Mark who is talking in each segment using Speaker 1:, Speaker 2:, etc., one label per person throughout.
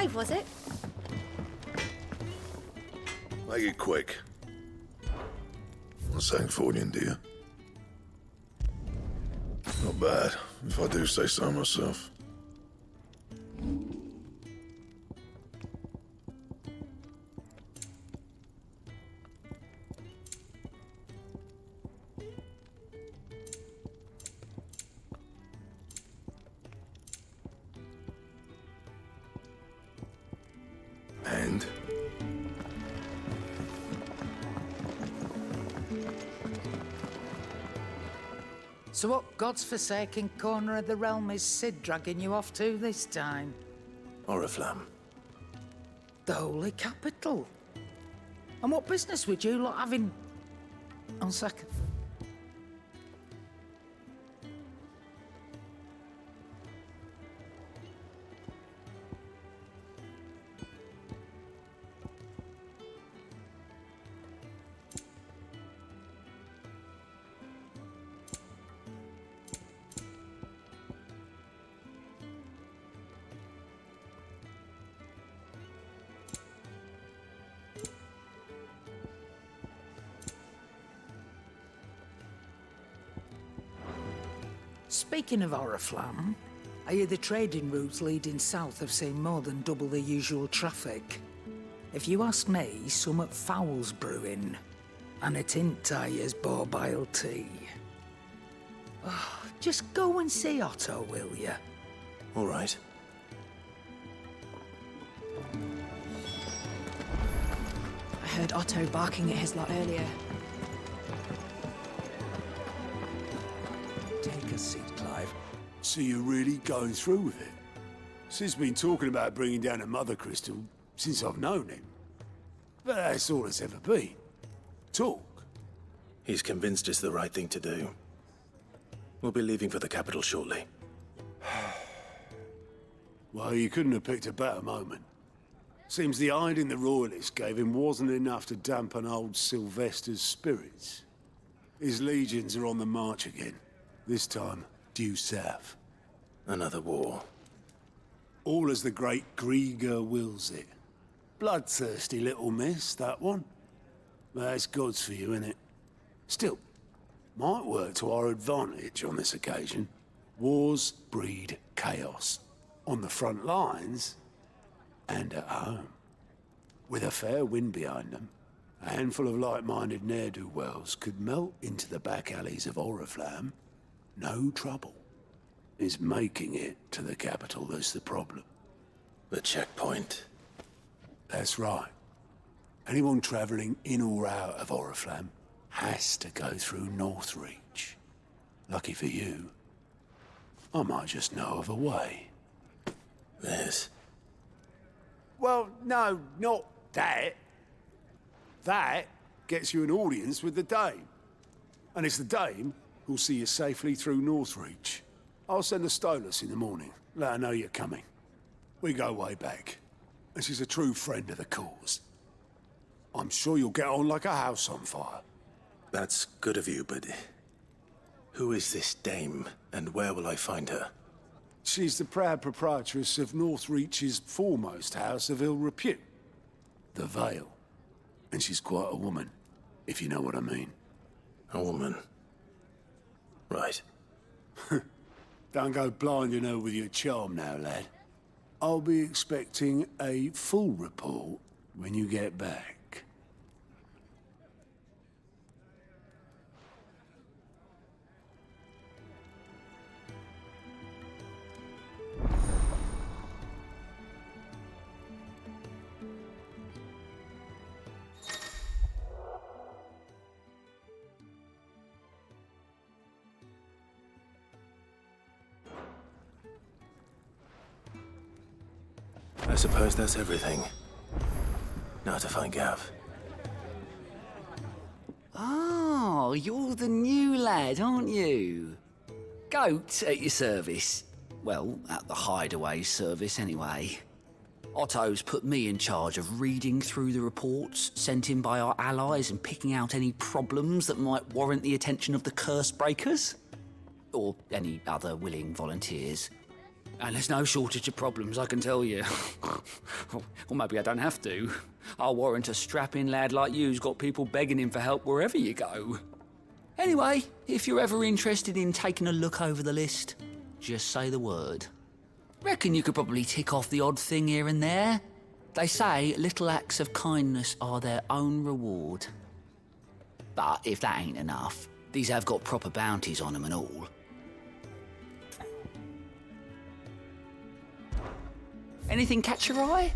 Speaker 1: Clive, was it?
Speaker 2: Make it quick. Not saying forwarding, do you? Not bad, if I do say so myself. And?
Speaker 3: So what God's forsaken corner of the realm is Sid dragging you off to this time?
Speaker 4: Oriflamme.
Speaker 3: The Holy Capital. And what business would you lot have in... On second... Speaking of Oriflamme, I hear the trading routes leading south have seen more than double the usual traffic. If you ask me, summat foul's brewing, and it ain't Tyre's borbile tea. Oh, just go and see Otto, will you?
Speaker 4: All right.
Speaker 1: I heard Otto barking at his lot earlier.
Speaker 5: Take a seat, Clive. So you're really going through with it? Sid's been talking about bringing down a mother crystal since I've known him. But that's all it's ever been. Talk.
Speaker 4: He's convinced it's the right thing to do. We'll be leaving for the capital shortly.
Speaker 5: Well, you couldn't have picked a better moment. Seems the hiding the Royalists gave him wasn't enough to dampen old Sylvester's spirits. His legions are on the march again. This time, due south.
Speaker 4: Another war.
Speaker 5: All as the great Grieger wills it. Bloodthirsty little miss, that one. That's God's for you, innit? Still, might work to our advantage on this occasion. Wars breed chaos. On the front lines, and at home. With a fair wind behind them, a handful of like-minded ne'er-do-wells could melt into the back alleys of Oriflamme. No trouble. It's making it to the capital that's the problem.
Speaker 4: The checkpoint.
Speaker 5: That's right. Anyone travelling in or out of Oriflamme has to go through Northreach. Lucky for you, I might just know of a way.
Speaker 4: This.
Speaker 5: Well, no, not that. That gets you an audience with the Dame. And it's the Dame who'll see you safely through Northreach. I'll send a Stolas in the morning. Let her know you're coming. We go way back. And she's a true friend of the cause. I'm sure you'll get on like a house on fire.
Speaker 4: That's good of you, but... who is this dame, and where will I find her?
Speaker 5: She's the proud proprietress of Northreach's foremost house of ill repute. The Vale. And she's quite a woman, if you know what I mean.
Speaker 4: A woman. Right.
Speaker 5: Don't go blinding her with your charm now, lad. I'll be expecting a full report when you get back.
Speaker 4: I suppose that's everything. Now to find Gav.
Speaker 6: Oh, you're the new lad, aren't you? Goat at your service. Well, at the hideaway service, anyway. Otto's put me in charge of reading through the reports sent in by our allies and picking out any problems that might warrant the attention of the curse breakers. Or any other willing volunteers. And there's no shortage of problems, I can tell you. Or maybe I don't have to. I'll warrant a strapping lad like you's got people begging him for help wherever you go. Anyway, if you're ever interested in taking a look over the list, just say the word. Reckon you could probably tick off the odd thing here and there. They say little acts of kindness are their own reward. But if that ain't enough, these have got proper bounties on them and all. Anything catch your eye?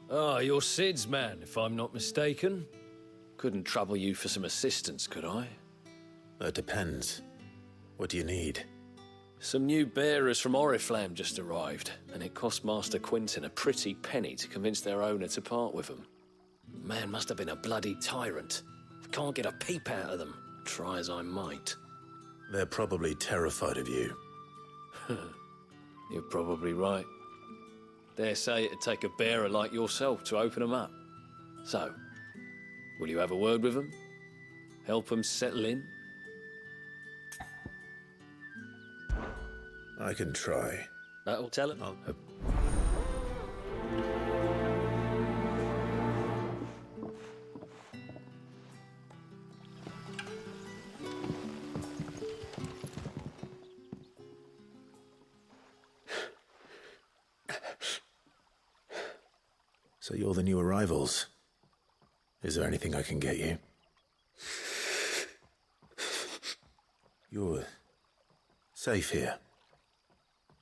Speaker 7: Ah, you're Sid's man, if I'm not mistaken. Couldn't trouble you for some assistance, could I?
Speaker 4: That depends. What do you need?
Speaker 7: Some new bearers from Oriflamme just arrived, and it cost Master Quinton a pretty penny to convince their owner to part with them. Man must have been a bloody tyrant. Can't get a peep out of them, try as I might.
Speaker 4: They're probably terrified of you.
Speaker 7: You're probably right. Dare say it'd take a bearer like yourself to open them up. So, will you have a word with them? Help them settle in?
Speaker 4: I can try.
Speaker 7: That'll tell them.
Speaker 4: So you're the new arrivals. Is there anything I can get you? You're safe here.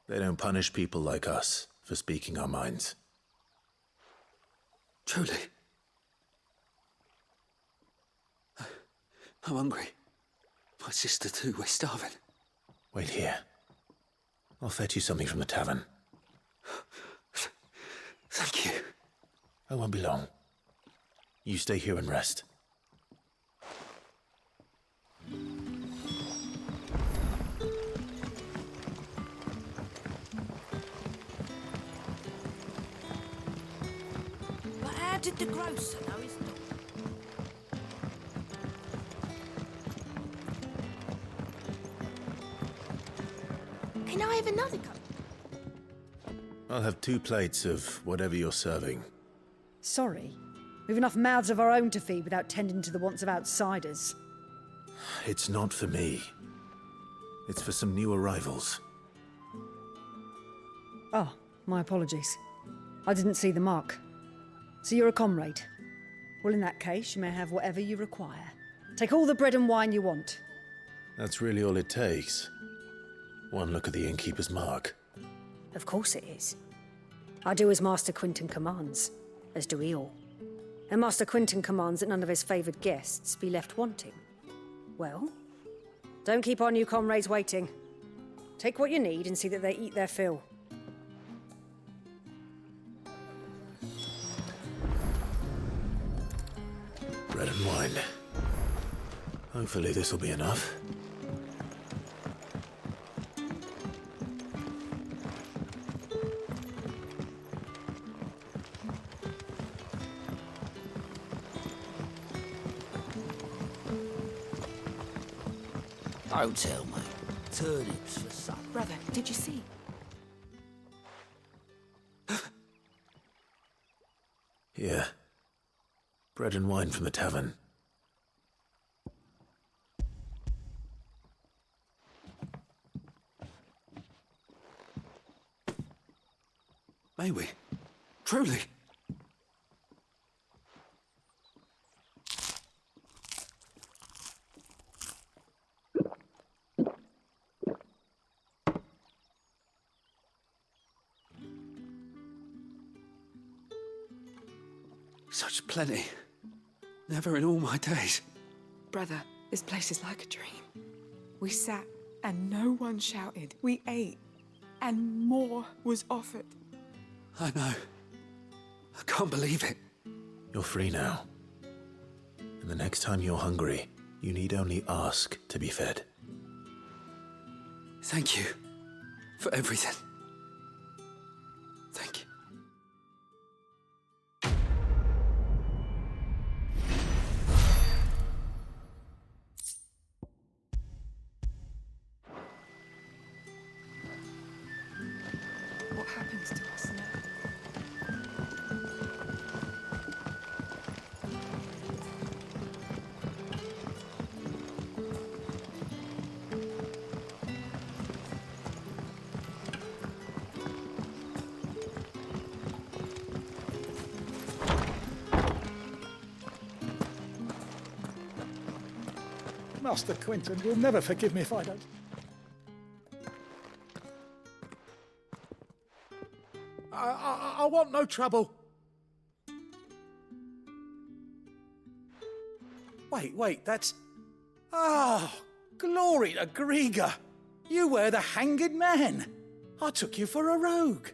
Speaker 4: They don't punish people like us for speaking our minds.
Speaker 6: Truly. I'm hungry. My sister too, we're starving.
Speaker 4: Wait here. I'll fetch you something from the tavern.
Speaker 6: Thank you.
Speaker 4: I won't be long. You stay here and rest.
Speaker 1: But how did the grocer know he's not? Can I have another cup?
Speaker 4: I'll have 2 plates of whatever you're serving.
Speaker 8: Sorry. We've enough mouths of our own to feed without tending to the wants of outsiders.
Speaker 4: It's not for me. It's for some new arrivals.
Speaker 8: Oh, my apologies. I didn't see the mark. So you're a comrade. Well, in that case, you may have whatever you require. Take all the bread and wine you want.
Speaker 4: That's really all it takes. One look at the innkeeper's mark.
Speaker 8: Of course it is. I do as Master Quinton commands, as do we all. And Master Quinton commands that none of his favoured guests be left wanting. Well, don't keep our new comrades waiting. Take what you need and see that they eat their fill.
Speaker 4: Bread and wine. Hopefully this'll be enough.
Speaker 6: Don't tell me. Turnips for supper.
Speaker 1: Brother, did you see?
Speaker 4: Here. Bread and wine from the tavern.
Speaker 6: May we? Truly? Such plenty. Never in all my days.
Speaker 9: Brother, this place is like a dream. We sat and no one shouted. We ate and more was offered.
Speaker 6: I know. I can't believe it.
Speaker 4: You're free now. And the next time you're hungry, you need only ask to be fed.
Speaker 6: Thank you for everything. Thank you.
Speaker 9: What happens to us now?
Speaker 10: Master Quinton will never forgive me if I don't. I want no trouble. Wait, that's... Oh, glory to Griga. You were the hanged man. I took you for a rogue.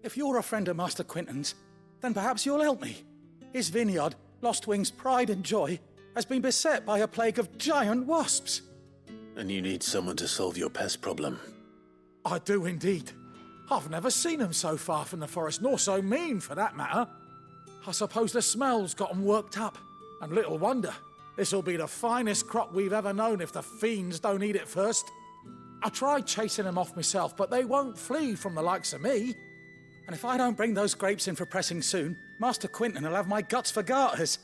Speaker 10: If you're a friend of Master Quinton's, then perhaps you'll help me. His vineyard, Lostwing's pride and joy, has been beset by a plague of giant wasps.
Speaker 4: And you need someone to solve your pest problem.
Speaker 10: I do indeed. I've never seen them so far from the forest, nor so mean, for that matter. I suppose the smell's got them worked up. And little wonder. This'll be the finest crop we've ever known if the fiends don't eat it first. I tried chasing them off myself, but they won't flee from the likes of me. And if I don't bring those grapes in for pressing soon, Master Quinton will have my guts for garters.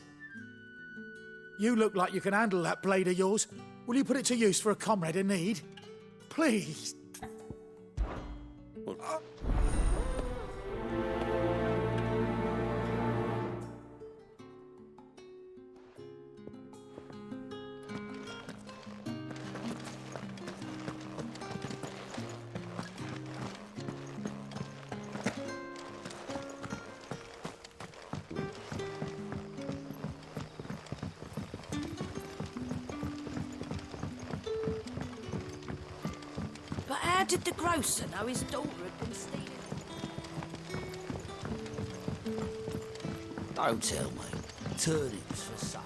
Speaker 10: You look like you can handle that blade of yours. Will you put it to use for a comrade in need? Please.
Speaker 1: But how did the grocer know his daughter had been stealing?
Speaker 6: Don't tell me. Turnips for supper.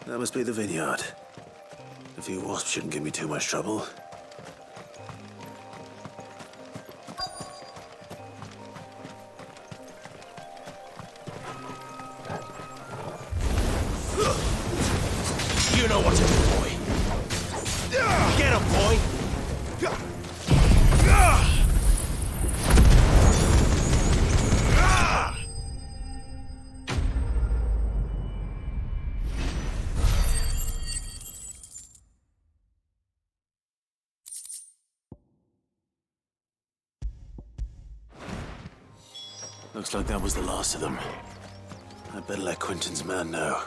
Speaker 4: That must be the vineyard. A few wasps shouldn't give me too much trouble.
Speaker 11: You know what to do, boy. Get him, boy.
Speaker 4: Looks like that was the last of them. I'd better let Quinton's man know.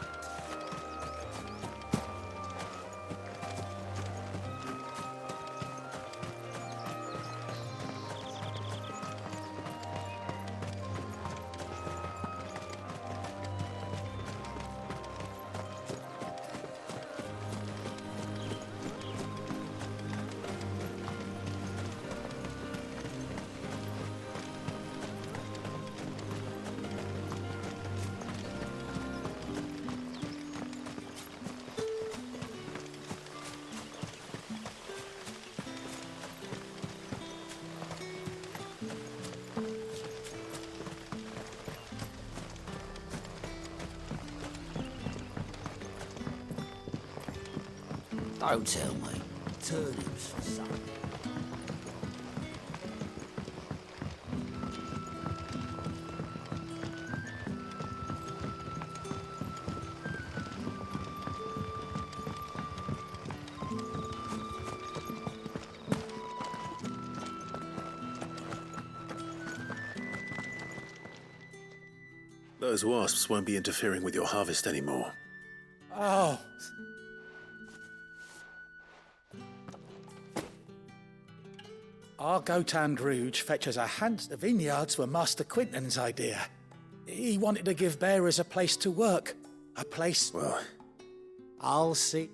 Speaker 6: Don't tell me. Turnips for supper.
Speaker 4: Those wasps won't be interfering with your harvest anymore.
Speaker 10: Oh. Our Gotand Rouge fetches a hand the vineyards were Master Quinton's idea. He wanted to give bearers a place to work. A place...
Speaker 4: Well...
Speaker 10: I'll see...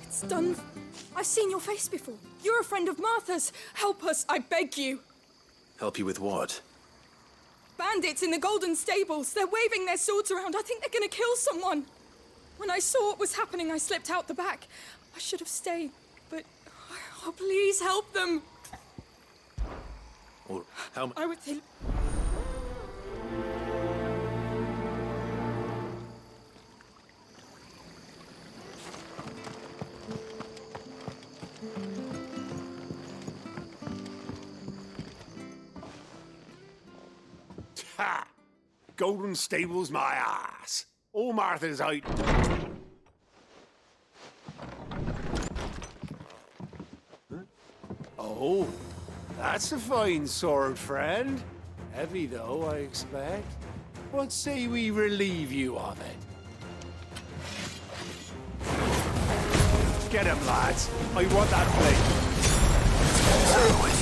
Speaker 9: It's done. I've seen your face before. You're a friend of Martha's. Help us, I beg you.
Speaker 4: Help you with what?
Speaker 9: Bandits in the Golden Stables. They're waving their swords around. I think they're gonna kill someone. When I saw what was happening, I slipped out the back. I should have stayed, but... Oh, please help them.
Speaker 4: Or how...
Speaker 9: I would think...
Speaker 5: Ha! Golden Stables my ass. All Martha's out. Huh? Oh, that's a fine sword, friend. Heavy, though, I expect. What say we relieve you of it? Get him, lads. I want that blade. Throw it.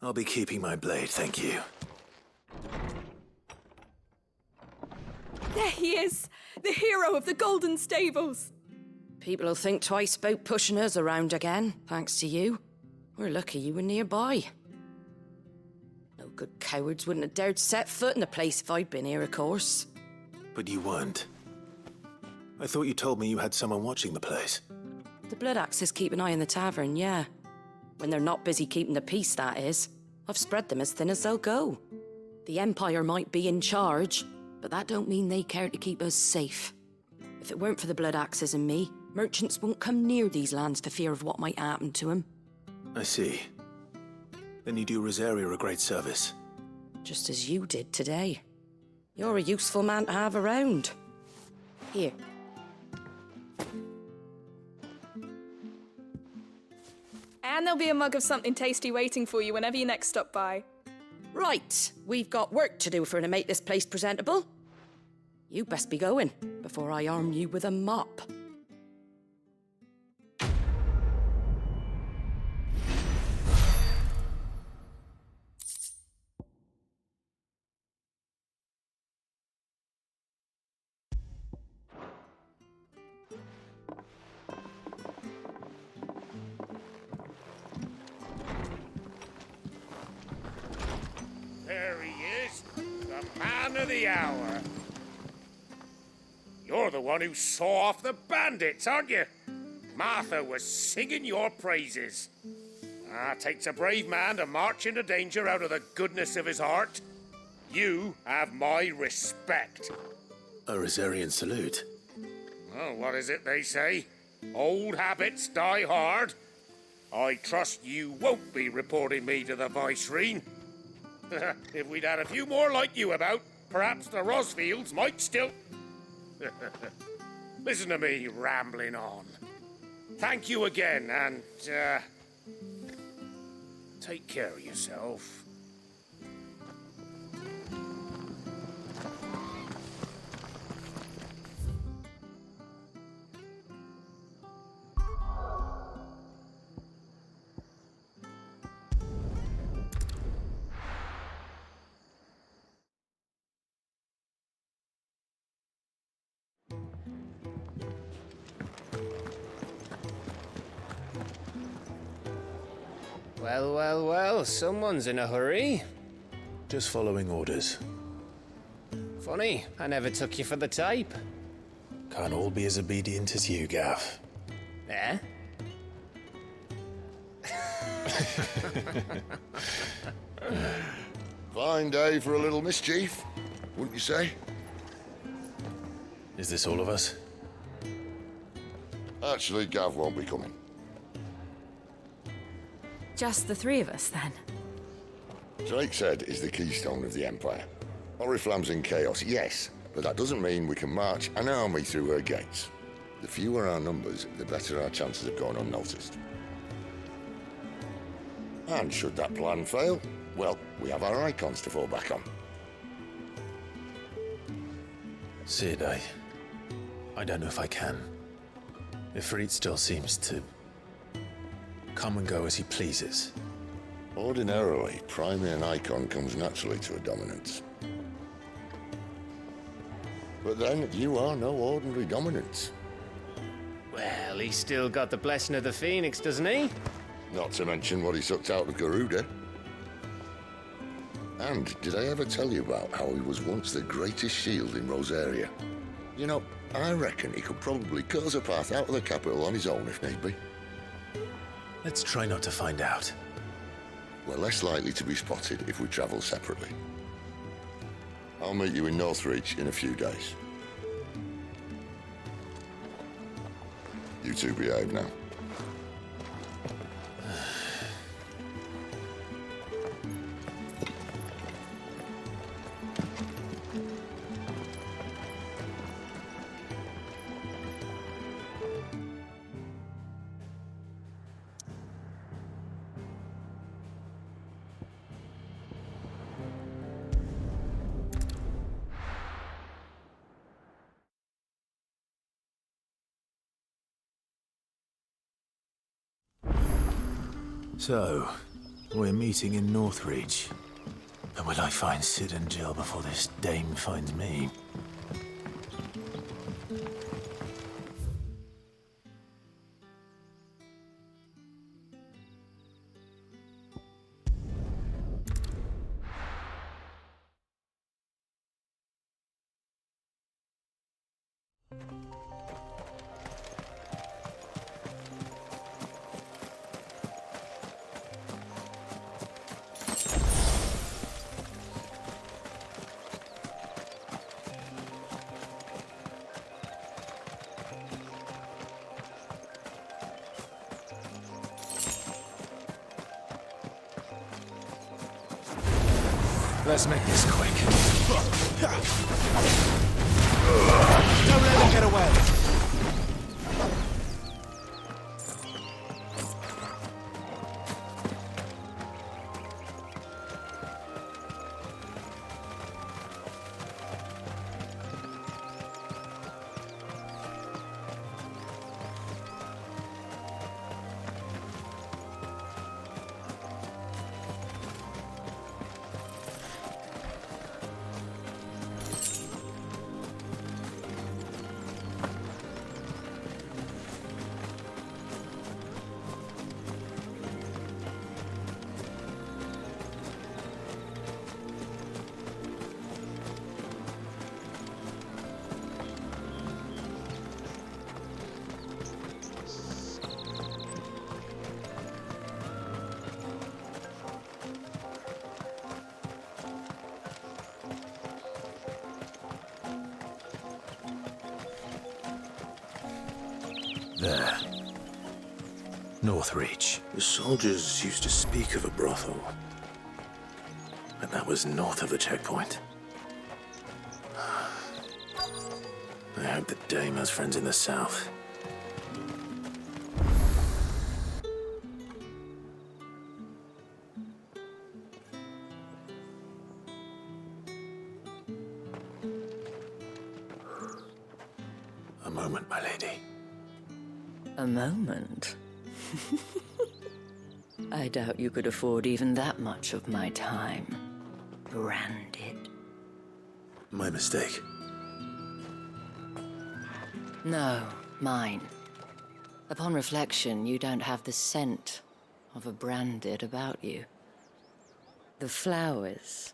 Speaker 4: I'll be keeping my blade, thank you.
Speaker 9: There he is! The hero of the Golden Stables!
Speaker 1: People will think twice about pushing us around again, thanks to you. We're lucky you were nearby. No good cowards wouldn't have dared set foot in the place if I'd been here, of course.
Speaker 4: But you weren't. I thought you told me you had someone watching the place.
Speaker 1: The Blood Axes keep an eye on the tavern, yeah. When they're not busy keeping the peace, that is. I've spread them as thin as they'll go. The Empire might be in charge, but that don't mean they care to keep us safe. If it weren't for the Blood Axes and me, merchants won't come near these lands for fear of what might happen to them.
Speaker 4: I see. Then you do Rosaria a great service.
Speaker 1: Just as you did today. You're a useful man to have around. Here.
Speaker 9: And there'll be a mug of something tasty waiting for you whenever you next stop by.
Speaker 1: Right, we've got work to do for to make this place presentable. You best be going, before I arm you with a mop.
Speaker 11: There he is, the man of the hour. You're the one who saw off the bandits, aren't you? Martha was singing your praises. Takes a brave man to march into danger out of the goodness of his heart. You have my respect.
Speaker 4: A Rosarian salute.
Speaker 11: Oh, what is it they say? Old habits die hard. I trust you won't be reporting me to the Viceroy. If we'd had a few more like you about, perhaps the Rosfields might still... Listen to me rambling on. Thank you again, and, take care of yourself.
Speaker 12: Well, well, well, someone's in a hurry.
Speaker 4: Just following orders.
Speaker 12: Funny, I never took you for the type.
Speaker 4: Can't all be as obedient as you, Gav.
Speaker 12: Eh?
Speaker 2: Fine day for a little mischief, wouldn't you say?
Speaker 4: Is this all of us?
Speaker 2: Actually, Gav won't be coming.
Speaker 13: Just the three of us, then?
Speaker 2: Drakeside is the keystone of the Empire. Oriflamme's in chaos, yes, but that doesn't mean we can march an army through her gates. The fewer our numbers, the better our chances of going unnoticed. And should that plan fail, well, we have our Eikons to fall back on.
Speaker 4: Sid, I don't know if I can. Ifrit still seems to come and go as he pleases.
Speaker 2: Ordinarily, priming an Eikon comes naturally to a dominance. But then, you are no ordinary dominance.
Speaker 12: Well, he's still got the blessing of the Phoenix, doesn't he?
Speaker 2: Not to mention what he sucked out of Garuda. And did I ever tell you about how he was once the greatest shield in Rosaria? You know, I reckon he could probably cut us a path out of the capital on his own if need be.
Speaker 4: Let's try not to find out.
Speaker 2: We're less likely to be spotted if we travel separately. I'll meet you in Northreach in a few days. You two behave now.
Speaker 4: So, we're meeting in Northreach. But will I find Sid and Jill before this dame finds me?
Speaker 10: Let's make this quick. Don't let them get away.
Speaker 4: There. Northreach.
Speaker 2: The soldiers used to speak of a brothel.
Speaker 4: And that was north of the checkpoint. I hope the dame has friends in the south. moment, my lady.
Speaker 14: A moment? I doubt you could afford even that much of my time. Branded.
Speaker 4: My mistake.
Speaker 14: No, mine. Upon reflection, you don't have the scent of a branded about you. The flowers.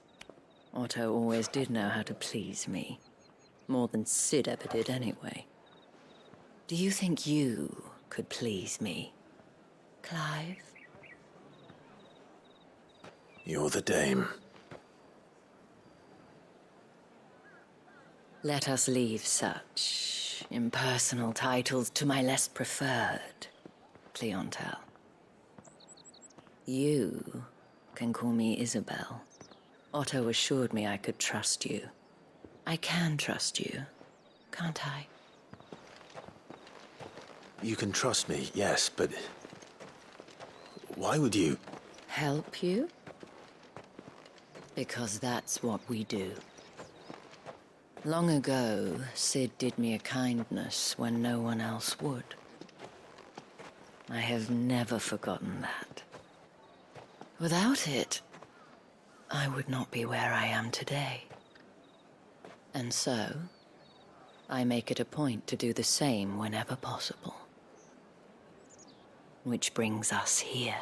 Speaker 14: Otto always did know how to please me. More than Sid ever did anyway. Do you think you could please me, Clive?
Speaker 4: You're the dame.
Speaker 14: Let us leave such impersonal titles to my less preferred clientele. You can call me Isabel. Otto assured me I could trust you. I can trust you, can't I?
Speaker 4: You can trust me, yes, but... why would you...
Speaker 14: Help you? Because that's what we do. Long ago, Sid did me a kindness when no one else would. I have never forgotten that. Without it, I would not be where I am today. And so, I make it a point to do the same whenever possible. Which brings us here.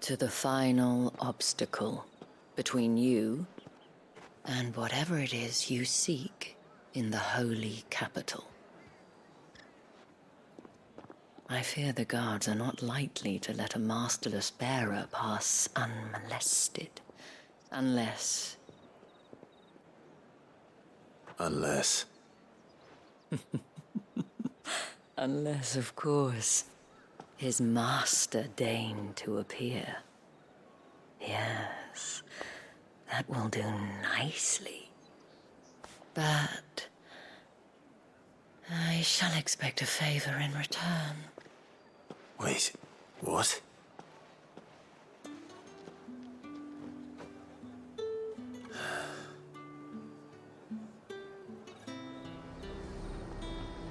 Speaker 14: To the final obstacle between you and whatever it is you seek in the holy capital. I fear the guards are not likely to let a masterless bearer pass unmolested. Unless...
Speaker 4: Unless...
Speaker 14: Unless, of course, his master deigned to appear. Yes, that will do nicely. But... I shall expect a favor in return.
Speaker 4: Wait, what?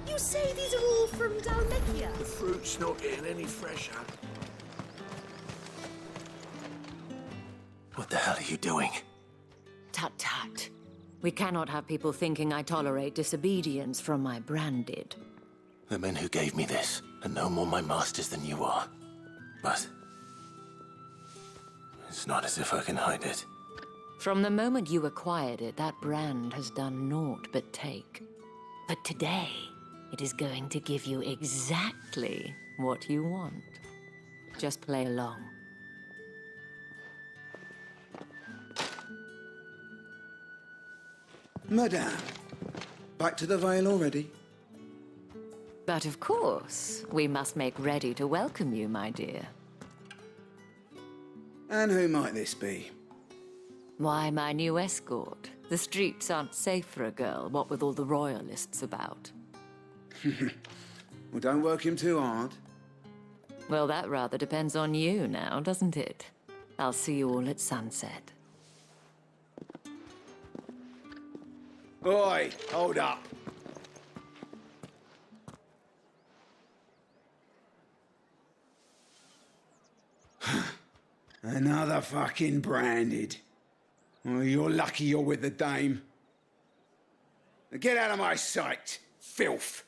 Speaker 15: You say these are all from Dalmekia?
Speaker 5: The fruit's not getting any fresher.
Speaker 4: What the hell are you doing?
Speaker 14: Tut-tut. We cannot have people thinking I tolerate disobedience from my branded.
Speaker 4: The men who gave me this are no more my masters than you are. But... it's not as if I can hide it.
Speaker 14: From the moment you acquired it, that brand has done naught but take. But today, it is going to give you exactly what you want. Just play along.
Speaker 16: Madame, back to the Vale already?
Speaker 14: But of course, we must make ready to welcome you, my dear.
Speaker 16: And who might this be?
Speaker 14: Why, my new escort. The streets aren't safe for a girl, what with all the royalists about.
Speaker 16: Well, don't work him too hard.
Speaker 14: Well, that rather depends on you now, doesn't it? I'll see you all at sunset.
Speaker 16: Oi, hold up. Another fucking branded. Well, you're lucky you're with the dame. Now get out of my sight, filth.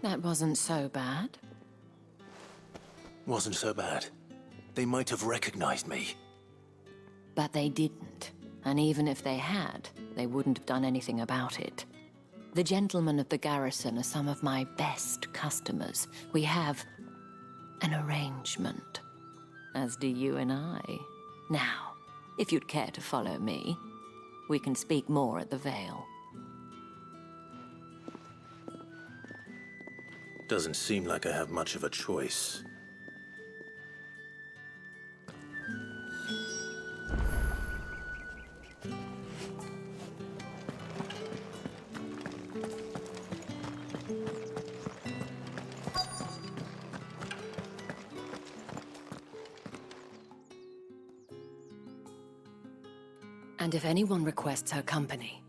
Speaker 14: That wasn't so bad.
Speaker 4: Wasn't so bad. They might have recognized me.
Speaker 14: But they didn't. And even if they had, they wouldn't have done anything about it. The gentlemen of the garrison are some of my best customers. We have an arrangement, as do you and I. Now, if you'd care to follow me, we can speak more at the Vale.
Speaker 4: Doesn't seem like I have much of a choice.
Speaker 14: And if anyone requests her company,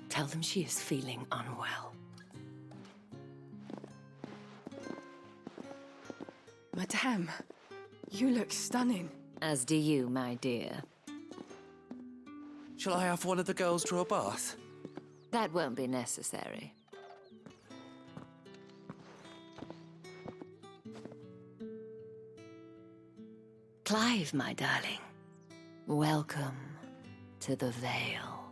Speaker 14: tell them she is feeling unwell.
Speaker 9: Madame, you look stunning.
Speaker 14: As do you, my dear.
Speaker 17: Shall I have one of the girls draw a bath?
Speaker 14: That won't be necessary. Clive, my darling. Welcome to the Vale.